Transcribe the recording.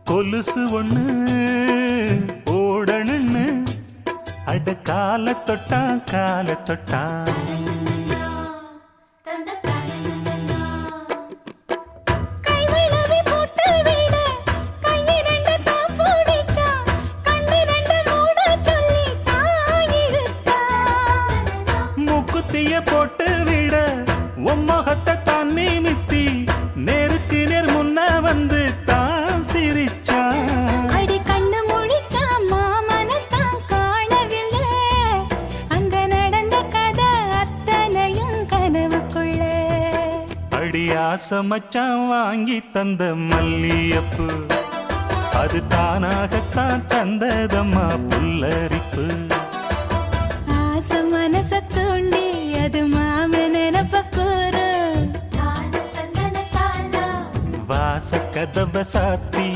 கொலுசு ஒண்ணு ஓடணுன்னு அட கால தொட்டா மூக்குத்திய போட்டு விட உம்மகத்தை தான் நிமித்தி நேருக்கு நேர் முன்ன வந்து தான் சிரிச்சா. அடி கண்ணு முடிச்சா மாமனத்தான் காணவில்லை, அங்க நடந்த கதை அத்தனையும் கனவுக்குள்ள. அடி ஆசை மச்சான் வாங்கி தந்த மல்லியப்பு அது தானாகத்தான் தந்ததம்மா புல்லரிப்பு. ஆசை மனச தூண்டி அது மாம நினப்ப கூறு, வாச கதவ சாத்தி